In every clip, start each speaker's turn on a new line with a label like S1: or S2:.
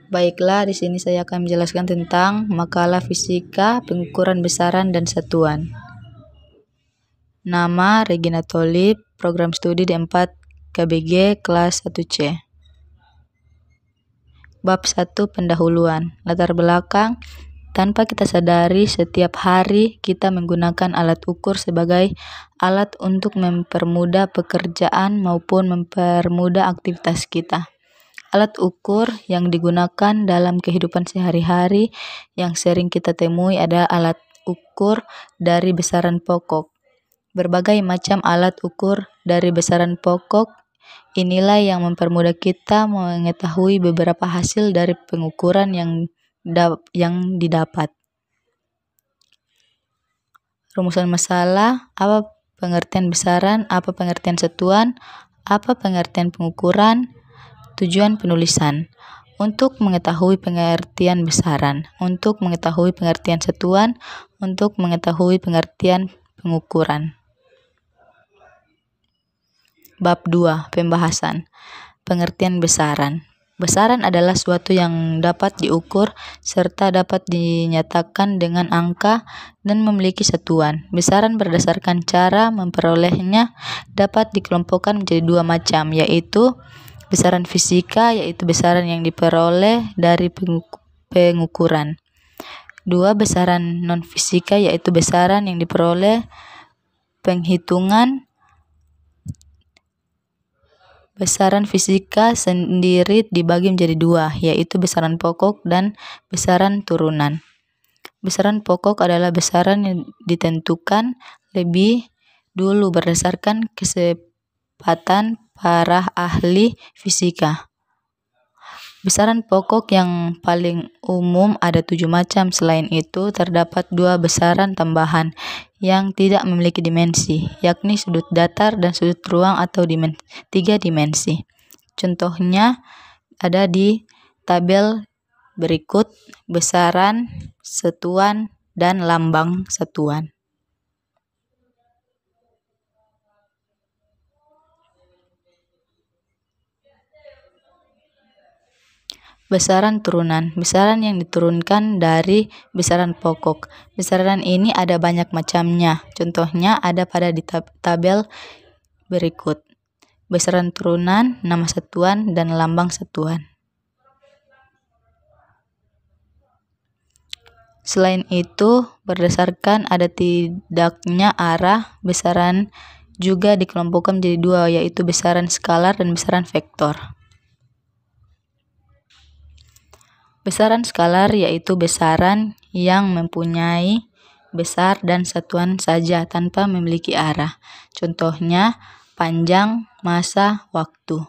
S1: Baiklah, di sini saya akan menjelaskan tentang makalah fisika, pengukuran besaran dan satuan. Nama Regina Tolip, program studi D4 KBG kelas 1C. Bab 1 pendahuluan. Latar belakang. Tanpa kita sadari, setiap hari kita menggunakan alat ukur sebagai alat untuk mempermudah pekerjaan maupun mempermudah aktivitas kita. Alat ukur yang digunakan dalam kehidupan sehari-hari yang sering kita temui adalah alat ukur dari besaran pokok. Berbagai macam alat ukur dari besaran pokok inilah yang mempermudah kita mengetahui beberapa hasil dari pengukuran yang didapat. Rumusan masalah, apa pengertian besaran, apa pengertian satuan, apa pengertian pengukuran, tujuan penulisan. Untuk mengetahui pengertian besaran, untuk mengetahui pengertian satuan, untuk mengetahui pengertian pengukuran. Bab 2. Pembahasan. Pengertian besaran. Besaran adalah suatu yang dapat diukur serta dapat dinyatakan dengan angka dan memiliki satuan. Besaran berdasarkan cara memperolehnya dapat dikelompokkan menjadi dua macam, yaitu besaran fisika, yaitu besaran yang diperoleh dari pengukuran. Dua, besaran non-fisika, yaitu besaran yang diperoleh penghitungan. Besaran fisika sendiri dibagi menjadi dua, yaitu besaran pokok dan besaran turunan. Besaran pokok adalah besaran yang ditentukan lebih dulu berdasarkan kesepakatan para ahli fisika. Besaran pokok yang paling umum ada 7 macam. Selain itu, terdapat 2 besaran tambahan yang tidak memiliki dimensi, yakni sudut datar dan sudut ruang atau 3 dimensi. Contohnya ada di tabel berikut: besaran, satuan, dan lambang satuan. Besaran turunan. Besaran yang diturunkan dari besaran pokok. Besaran ini ada banyak macamnya. Contohnya ada pada di tabel berikut. Besaran turunan, nama satuan, dan lambang satuan. Selain itu, berdasarkan ada tidaknya arah, besaran juga dikelompokkan menjadi dua, yaitu besaran skalar dan besaran vektor. Besaran skalar yaitu besaran yang mempunyai besar dan satuan saja tanpa memiliki arah. Contohnya panjang, masa, waktu.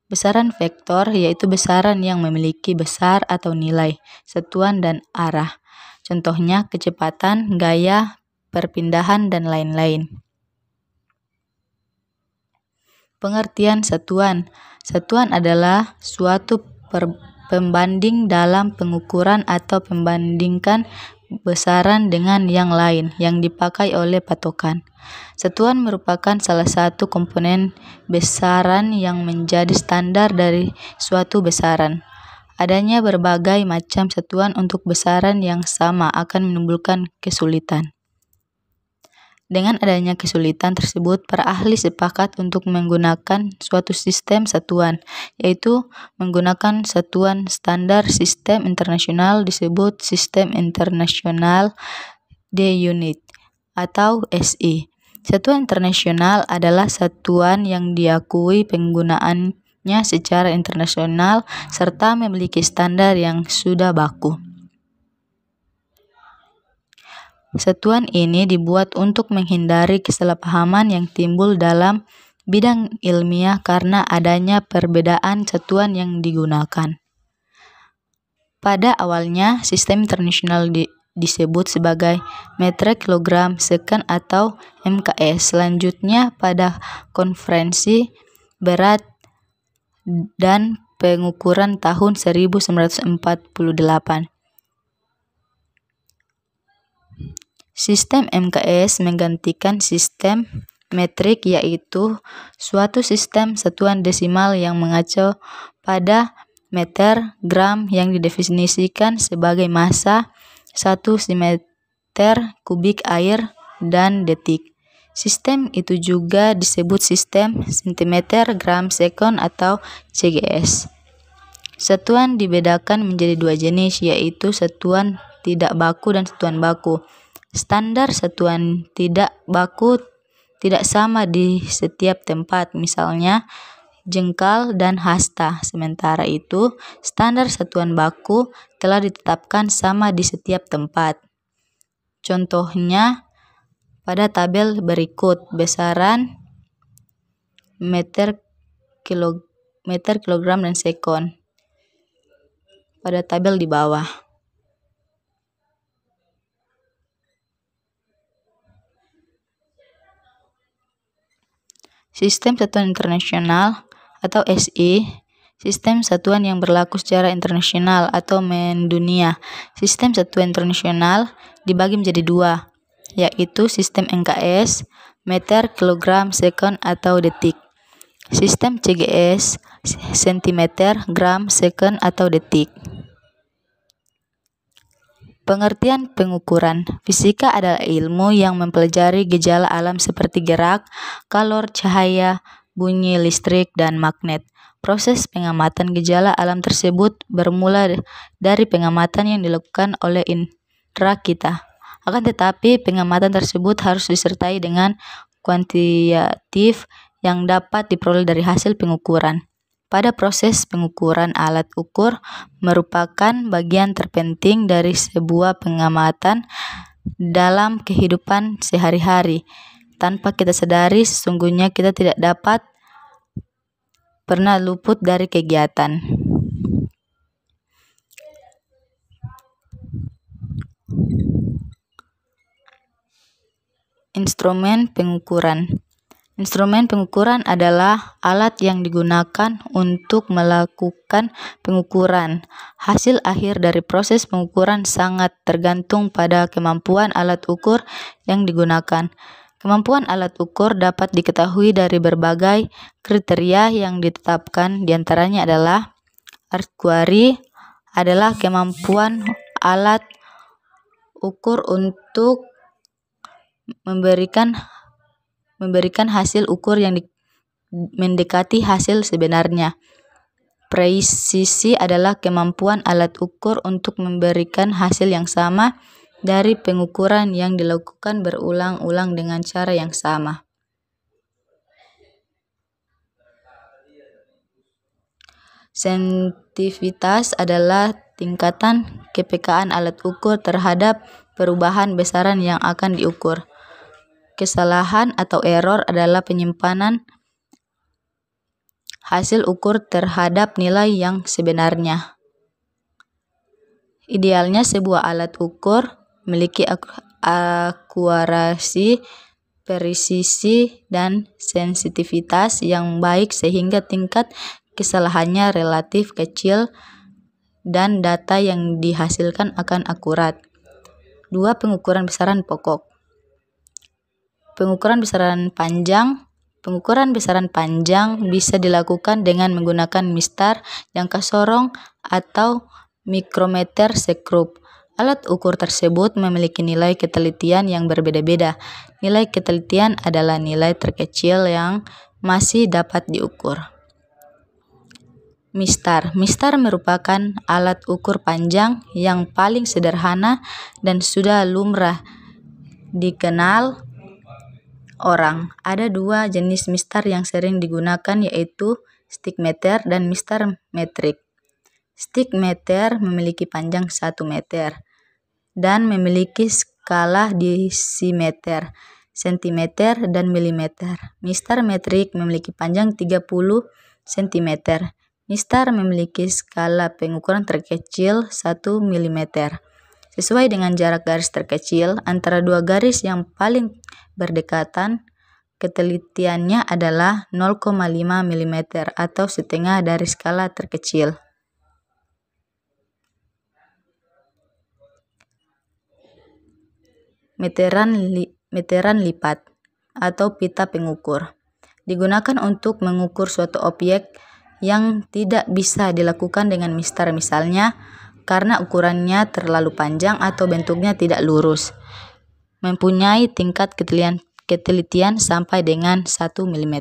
S1: Besaran vektor yaitu besaran yang memiliki besar atau nilai, satuan dan arah. Contohnya kecepatan, gaya, perpindahan, dan lain-lain. Pengertian satuan. Satuan adalah suatu pembanding dalam pengukuran atau membandingkan besaran dengan yang lain yang dipakai oleh patokan. Satuan merupakan salah satu komponen besaran yang menjadi standar dari suatu besaran. Adanya berbagai macam satuan untuk besaran yang sama akan menimbulkan kesulitan. Dengan adanya kesulitan tersebut, para ahli sepakat untuk menggunakan suatu sistem satuan, yaitu menggunakan satuan standar sistem internasional disebut Sistem Internasional de Unit atau SI. Satuan internasional adalah satuan yang diakui penggunaannya secara internasional serta memiliki standar yang sudah baku. Satuan ini dibuat untuk menghindari kesalahpahaman yang timbul dalam bidang ilmiah karena adanya perbedaan satuan yang digunakan. Pada awalnya, sistem internasional disebut sebagai meter kilogram second atau MKS. Selanjutnya, pada konferensi berat dan pengukuran tahun 1948, sistem MKS menggantikan sistem metrik, yaitu suatu sistem satuan desimal yang mengacu pada meter gram yang didefinisikan sebagai massa 1 cm kubik air dan detik. Sistem itu juga disebut sistem cm gram sekon atau CGS. Satuan dibedakan menjadi dua jenis, yaitu satuan tidak baku dan satuan baku. Standar satuan tidak baku tidak sama di setiap tempat, misalnya jengkal dan hasta. Sementara itu, standar satuan baku telah ditetapkan sama di setiap tempat. Contohnya pada tabel berikut: besaran meter, kilogram, dan sekon pada tabel di bawah. Sistem Satuan Internasional atau SI, sistem satuan yang berlaku secara internasional atau mendunia. Sistem satuan internasional dibagi menjadi dua, yaitu sistem NKS, meter, kilogram, sekon, atau detik. Sistem CGS, sentimeter, gram, sekon, atau detik. Pengertian pengukuran. Fisika adalah ilmu yang mempelajari gejala alam seperti gerak, kalor, cahaya, bunyi listrik, dan magnet. Proses pengamatan gejala alam tersebut bermula dari pengamatan yang dilakukan oleh indera kita. Akan tetapi, pengamatan tersebut harus disertai dengan kuantitatif yang dapat diperoleh dari hasil pengukuran. Pada proses pengukuran, alat ukur merupakan bagian terpenting dari sebuah pengamatan dalam kehidupan sehari-hari. Tanpa kita sadari, sesungguhnya kita tidak dapat pernah luput dari kegiatan. Instrumen pengukuran. Instrumen pengukuran adalah alat yang digunakan untuk melakukan pengukuran. Hasil akhir dari proses pengukuran sangat tergantung pada kemampuan alat ukur yang digunakan. Kemampuan alat ukur dapat diketahui dari berbagai kriteria yang ditetapkan. Di antaranya adalah Arcuari adalah kemampuan alat ukur untuk memberikan hasil ukur yang mendekati hasil sebenarnya. Presisi adalah kemampuan alat ukur untuk memberikan hasil yang sama dari pengukuran yang dilakukan berulang-ulang dengan cara yang sama. Sensitivitas adalah tingkatan kepekaan alat ukur terhadap perubahan besaran yang akan diukur. Kesalahan atau error adalah penyimpanan hasil ukur terhadap nilai yang sebenarnya. Idealnya sebuah alat ukur memiliki akurasi, presisi, dan sensitivitas yang baik sehingga tingkat kesalahannya relatif kecil dan data yang dihasilkan akan akurat. 2. Pengukuran besaran pokok. Pengukuran besaran panjang. Pengukuran besaran panjang bisa dilakukan dengan menggunakan mistar, jangka sorong, atau mikrometer sekrup. Alat ukur tersebut memiliki nilai ketelitian yang berbeda-beda. Nilai ketelitian adalah nilai terkecil yang masih dapat diukur. Mistar. Mistar merupakan alat ukur panjang yang paling sederhana dan sudah lumrah dikenal orang. Ada dua jenis mistar yang sering digunakan, yaitu stickmeter dan mistar metrik. Stickmeter memiliki panjang 1 meter dan memiliki skala desimeter, sentimeter, dan milimeter. Mistar metrik memiliki panjang 30 cm. Mistar memiliki skala pengukuran terkecil 1 mm. Sesuai dengan jarak garis terkecil antara dua garis yang paling berdekatan, ketelitiannya adalah 0,5 mm atau setengah dari skala terkecil. Meteran lipat atau pita pengukur digunakan untuk mengukur suatu objek yang tidak bisa dilakukan dengan mistar, misalnya karena ukurannya terlalu panjang atau bentuknya tidak lurus. Mempunyai tingkat ketelitian sampai dengan 1 mm.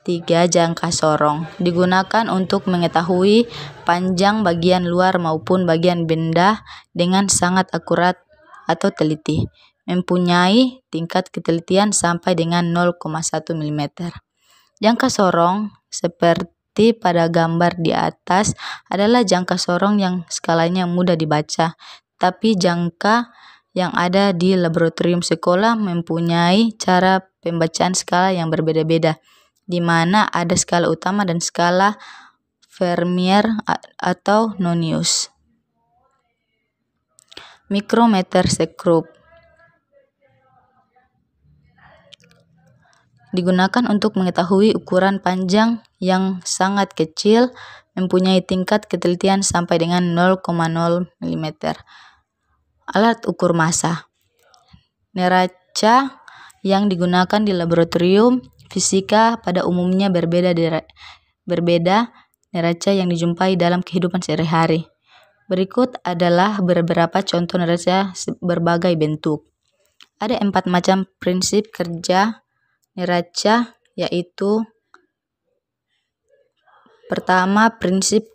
S1: 3. Jangka sorong digunakan untuk mengetahui panjang bagian luar maupun bagian benda dengan sangat akurat atau teliti. Mempunyai tingkat ketelitian sampai dengan 0,1 mm. Jangka sorong seperti pada gambar di atas adalah jangka sorong yang skalanya mudah dibaca, tapi jangka yang ada di laboratorium sekolah mempunyai cara pembacaan skala yang berbeda-beda, di mana ada skala utama dan skala Vernier atau Nonius. Mikrometer sekrup digunakan untuk mengetahui ukuran panjang yang sangat kecil, mempunyai tingkat ketelitian sampai dengan 0,0 mm. Alat ukur massa. Neraca yang digunakan di laboratorium fisika pada umumnya berbeda neraca yang dijumpai dalam kehidupan sehari-hari. Berikut adalah beberapa contoh neraca berbagai bentuk. Ada 4 macam prinsip kerja neraca, yaitu: pertama, prinsip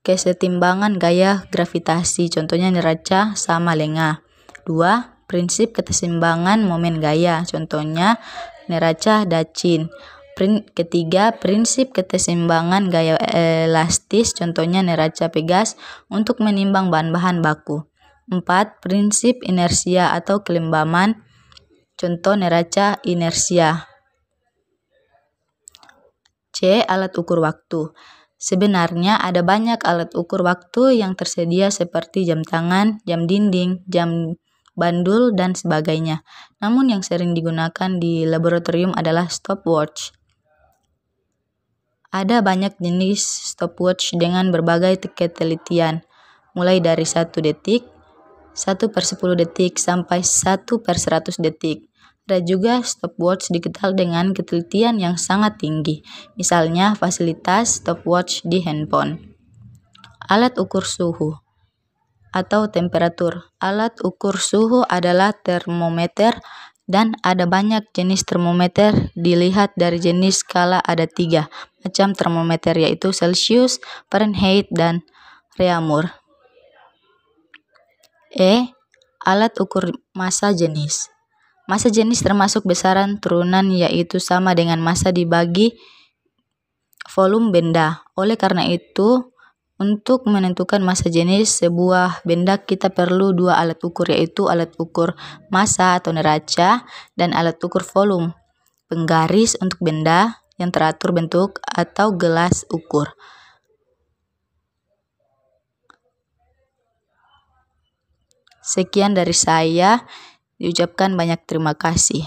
S1: kesetimbangan gaya gravitasi, contohnya neraca sama lenga. 2. Prinsip kesetimbangan momen gaya, contohnya neraca Dachin. Ketiga, prinsip kesetimbangan gaya elastis, contohnya neraca Pegas untuk menimbang bahan-bahan baku. 4. Prinsip inersia atau kelembaman, contoh neraca inersia. C. Alat ukur waktu. Sebenarnya ada banyak alat ukur waktu yang tersedia seperti jam tangan, jam dinding, jam bandul, dan sebagainya. Namun yang sering digunakan di laboratorium adalah stopwatch. Ada banyak jenis stopwatch dengan berbagai ketelitian, mulai dari 1 detik, 1/10 detik, sampai 1/100 detik. Ada juga stopwatch dikenal dengan ketelitian yang sangat tinggi, misalnya fasilitas stopwatch di handphone. Alat ukur suhu atau temperatur. Alat ukur suhu adalah termometer, dan ada banyak jenis termometer. Dilihat dari jenis skala, ada 3 macam termometer, yaitu Celsius, Fahrenheit, dan Reaumur. Alat ukur massa jenis. Massa jenis termasuk besaran turunan, yaitu sama dengan massa dibagi volume benda. Oleh karena itu, untuk menentukan massa jenis sebuah benda, kita perlu 2 alat ukur, yaitu alat ukur massa atau neraca dan alat ukur volume, penggaris untuk benda yang teratur bentuk, atau gelas ukur. Sekian dari saya. Diucapkan banyak terima kasih.